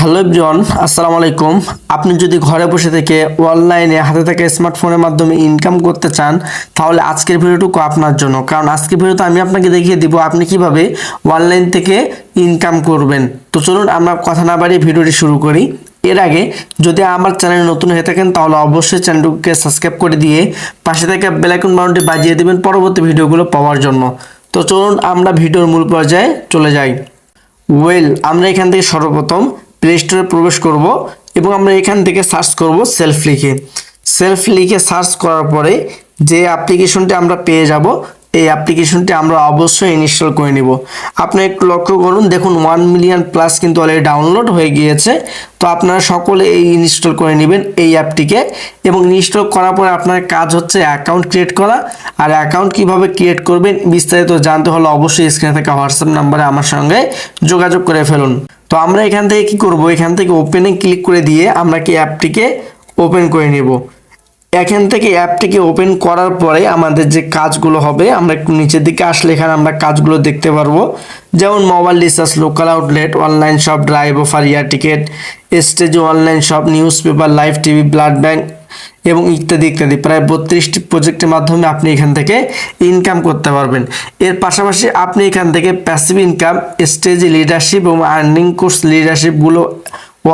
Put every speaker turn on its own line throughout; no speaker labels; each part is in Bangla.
হ্যালো এভরিওয়ান, আসসালামু আলাইকুম। আপনি যদি ঘরে বসে থেকে অনলাইনে হাতে থাকা স্মার্টফোনের মাধ্যমে ইনকাম করতে চান, তাহলে আজকের ভিডিওটুকু আপনার জন্য। কারণ আজকের ভিডিওতে আমি আপনাকে দেখিয়ে দিব আপনি কিভাবে অনলাইন থেকে ইনকাম করবেন। তো চলুন আমরা কথা না বাড়িয়ে ভিডিওটি শুরু করি। এর আগে যদি আমার চ্যানেলে নতুন হয়ে থাকেন তাহলে অবশ্যই চ্যানেলটিকে সাবস্ক্রাইব করে দিয়ে পাশে থাকা বেল আইকন বাটনটি বাজিয়ে দেবেন পরবর্তী ভিডিওগুলো পাওয়ার জন্য। তো চলুন আমরা ভিডিওর মূল পর্যায়ে চলে যাই। আমরা এখান থেকে সর্বপ্রথম প্লে স্টোরে প্রবেশ করব এবং আমরা এখান থেকে সার্চ করব সেলফ লিখে সার্চ করার পরে যে অ্যাপ্লিকেশনটি আমরা পেয়ে যাব, এই অ্যাপ্লিকেশনটি আমরা অবশ্যই ইনস্টল করে নিব। আপনি একটু লক্ষ্য করুন, দেখুন 1 মিলিয়ন প্লাস কিন্তু অলরেডি ডাউনলোড হয়ে গিয়েছে। তো আপনারা সকলে এই ইনস্টল করে নেবেন এই অ্যাপটিকে, এবং ইনস্টল করার পরে আপনার কাজ হচ্ছে অ্যাকাউন্ট ক্রিয়েট করা। আর অ্যাকাউন্ট কিভাবে ক্রিয়েট করবেন বিস্তারিত জানতে হলে অবশ্যই স্ক্রিনে থাকা হোয়াটসঅ্যাপ নাম্বারে আমার সঙ্গে যোগাযোগ করে ফেলুন। তো আমরা এখান থেকে কি করব, এখান থেকে ওপেনে ক্লিক করে দিয়ে আমরা কি অ্যাপটিকে ওপেন করে নেব। এখান থেকে অ্যাপটিকে ওপেন করার পরে আমাদের যে কাজগুলো হবে, আমরা একটু নিচের দিকে আসলে এখানে আমরা কাজগুলো দেখতে পারবো। যেমন mobile recharge, local outlet, online shop, drive offer, air ticket, stage online shop, news paper, live TV, blood bank এবং ইত্যাদি ইত্যাদি। প্রায় 32টি প্রজেক্টের মাধ্যমে আপনি এখান থেকে ইনকাম করতে পারবেন। এর পাশাপাশি আপনি এখান থেকে প্যাসিভ ইনকাম, স্টেজ লিডারশিপ এবং আর্নিং কোর্স লিডারশিপগুলো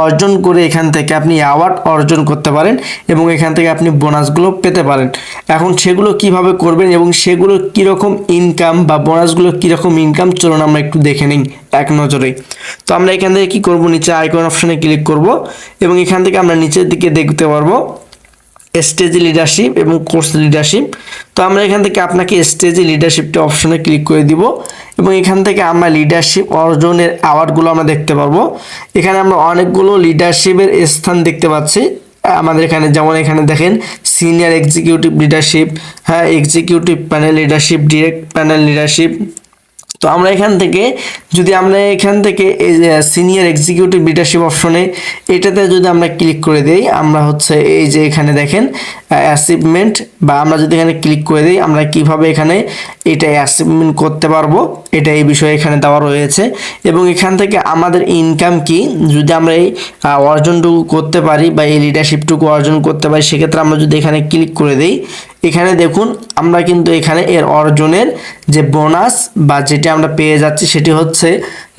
অর্জন করে এখান থেকে আপনি অ্যাওয়ার্ড অর্জন করতে পারেন এবং এখান থেকে আপনি বোনাসগুলো পেতে পারেন। এখন সেগুলো কিভাবে করবেন এবং সেগুলো কীরকম ইনকাম বা বোনাসগুলো কীরকম ইনকাম, চলুন আমরা একটু দেখে নিই এক নজরে। তো আমরা এখান থেকে কী করব, নিচে আইকন অপশনে ক্লিক করব এবং এখান থেকে আমরা নিচের দিকে দেখতে পারবো স্টেজ লিডারশিপ এবং কোর্স লিডারশিপ। তো আমরা এখান থেকে আপনাকে স্টেজ লিডারশিপটা অপশনে ক্লিক করে দিব এবং এখান থেকে আমরা লিডারশিপ অর্জনের অ্যাওয়ার্ডগুলো আমরা দেখতে পারবো। এখানে আমরা অনেকগুলো লিডারশিপের স্থান দেখতে পাচ্ছি আমাদের এখানে। যেমন এখানে দেখেন senior executive leadership, executive panel leadership, direct panel leadership. তো আমরা এখান থেকে এই যে সিনিয়র এক্সিকিউটিভ লিডারশিপ অপশনে এটাতে যদি আমরা ক্লিক করে দেই, আমরা হচ্ছে এই যে এখানে দেখেন অ্যাচিভমেন্ট, বা আমরা যদি এখানে ক্লিক করে দিই আমরা কিভাবে এখানে এটা অ্যাচিভমেন্ট করতে পারবো, এটা এই বিষয়ে এখানে দেওয়া রয়েছে। এবং এখান থেকে আমাদের ইনকাম কি, যদি আমরা এই অর্জনটুকু করতে পারি বা এই লিডারশিপটুকু অর্জন করতে পারি, সেক্ষেত্রে আমরা যদি এখানে ক্লিক করে দিই, এখানে দেখুন আমরা কিন্তু এখানে এর অর্জনের যে বোনাস বা যেটা আমরা পেয়ে যাচ্ছি সেটি হচ্ছে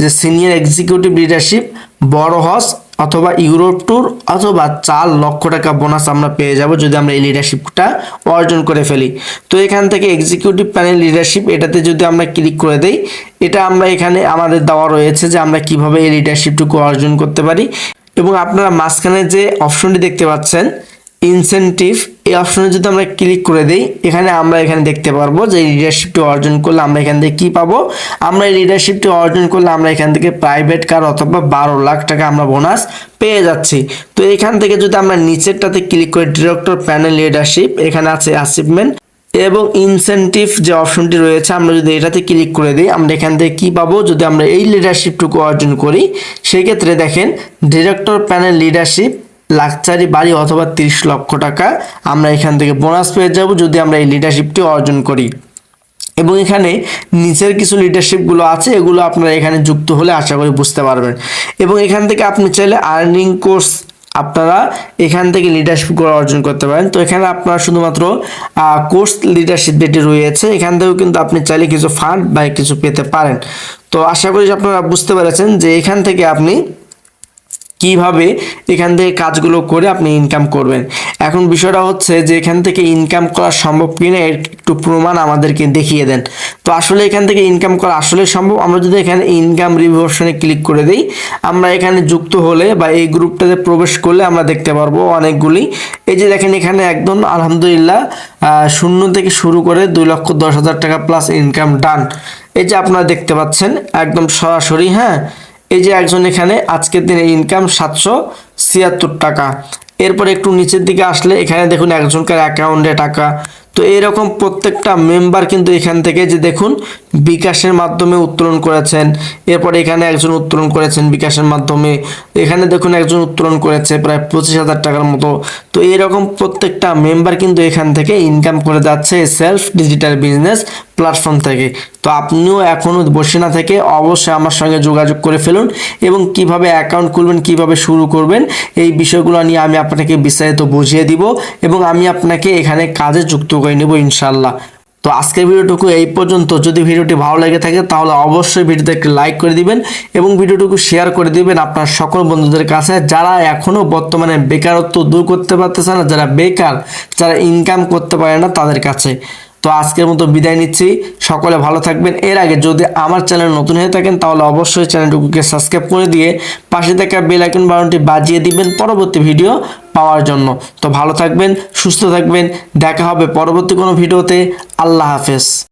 যে সিনিয়র এক্সিকিউটিভ লিডারশিপ, বড় হজ অথবা ইউরোপ ট্যুর অথবা 4 লক্ষ টাকা বোনাস আমরা পেয়ে যাব যদি আমরা এই লিডারশিপটা অর্জন করে ফেলি। তো এখান থেকে এক্সিকিউটিভ প্যানেল লিডারশিপ এটাতে যদি আমরা ক্লিক করে দেই, এটা আমরা এখানে আমাদের দেওয়া রয়েছে যে আমরা কিভাবে এই লিডারশিপটুকু অর্জন করতে পারি। এবং আপনারা মাঝখানে যে অপশনটি দেখতে পাচ্ছেন ইনসেনটিভ, এই অপশনে যদি আমরা ক্লিক করে দিই, আমরা এখানে দেখতে পারবো যে লিডারশিপটি অর্জন করলে আমরা এখান থেকে কি পাবো। আমরা এই লিডারশিপটি অর্জন করলে আমরা এখান থেকে প্রাইভেট কার অথবা 12 লাখ টাকা আমরা বোনাস পেয়ে যাচ্ছি। তো এখান থেকে যদি আমরা নিচেরটাতে ক্লিক করি ডিরেক্টর প্যানেল লিডারশিপ, এখানে আছে অ্যাচিভমেন্ট এবং ইনসেনটিভ যে অপশনটি রয়েছে, আমরা যদি এটাতে ক্লিক করে দিই আমরা এখান থেকে কি পাবো, যদি আমরা এই লিডারশিপটুকু অর্জন করি সেই ক্ষেত্রে দেখেন ডিরেক্টর প্যানেল লিডারশিপ, লাক্সারি বাড়ি অথবা 30 লক্ষ টাকা আমরা এখান থেকে বোনাস পেয়ে যাব যদি আমরা এই লিডারশিপটি অর্জন করি। এবং এখানে নিচের কিছু লিডারশিপগুলো আছে, এগুলো আপনারা এখানে যুক্ত হলে আশা করি বুঝতে পারবেন। এবং এখান থেকে আপনি চাইলে আর্নিং কোর্স আপনারা এখান থেকে লিডারশিপ অর্জন করতে পারেন। তো এখানে আপনারা শুধুমাত্র কোর্স লিডারশিপ যেটি রয়েছে এখান থেকেও কিন্তু আপনি চাইলে কিছু ফান্ড বা কিছু পেতে পারেন। তো আশা করি আপনারা বুঝতে পেরেছেন যে এখান থেকে আপনি কিভাবে এখান থেকে কাজগুলো করে আপনি ইনকাম করবেন। এখন বিষয়টা হচ্ছে যে এখান থেকে ইনকাম করা সম্ভব কিনা এর একটু প্রমাণ আমাদেরকে দেখিয়ে দেন। তো আসলে এখান থেকে ইনকাম করা আসলে সম্ভব। আমরা যদি এখানে ইনকাম রিভিউ অপশনে ক্লিক করে দিই, আমরা এখানে যুক্ত হলে বা এই গ্রুপটাতে প্রবেশ করলে আমরা দেখতে পারবো অনেকগুলি। এই যে দেখেন এখানে একদম আলহামদুলিল্লাহ 0 থেকে শুরু করে 2,10,000 টাকা প্লাস ইনকাম ডান। এই যে আপনারা দেখতে পাচ্ছেন একদম সরাসরি। এই যে একজন এখানে আজকের দিনে ইনকাম 776 টাকা। এরপর একটু নিচের দিকে আসলে এখানে দেখুন একজনকার অ্যাকাউন্টে টাকা। তো এরকম প্রত্যেকটা মেম্বার কিন্তু এখান থেকে যে দেখুন বিকাশের মাধ্যমে উত্তোলন করেছেন, এরপরে এখানে একজন উত্তোলন করেছেন বিকাশের মাধ্যমে, এখানে দেখুন একজন উত্তোলন করেছে প্রায় 25,000 টাকার মতো। তো এরকম প্রত্যেকটা মেম্বার কিন্তু এখান থেকে ইনকাম করে যাচ্ছে সেলফ ডিজিটাল বিজনেস প্ল্যাটফর্ম থেকে। তো আপনিও এখনও বসে না থেকে অবশ্যই আমার সঙ্গে যোগাযোগ করে ফেলুন এবং কিভাবে অ্যাকাউন্ট খুলবেন, কিভাবে শুরু করবেন, এই বিষয়গুলো নিয়ে আমি আপনাকে বিস্তারিত বুঝিয়ে দিব এবং আমি আপনাকে এখানে কাজে যুক্ত করে নেব ইনশাল্লাহ। তো আজকের ভিডিওটুকু এই পর্যন্ত। যদি ভিডিওটি ভালো লেগে থাকে তাহলে অবশ্যই ভিডিওতে একটি লাইক করে দিবেন এবং ভিডিওটুকু শেয়ার করে দিবেন আপনার সকল বন্ধুদের কাছে যারা এখনও বর্তমানে বেকারত্ব দূর করতে পারতেছে না, যারা বেকার, যারা ইনকাম করতে পারে না তাদের কাছে। তো আজকের মতো বিদায় নিচ্ছি, সকলে ভালো থাকবেন। এর আগে যদি আমার চ্যানেল নতুন হয়ে থাকেন তাহলে অবশ্যই চ্যানেলটুকুকে সাবস্ক্রাইব করে দিয়ে পাশে থাকা বেল আইকন বাটনটি বাজিয়ে দিবেন পরবর্তী ভিডিও পাওয়ার জন্য। তো ভালো থাকবেন, সুস্থ থাকবেন, দেখা হবে পরবর্তী কোনো ভিডিওতে। আল্লাহ হাফেজ।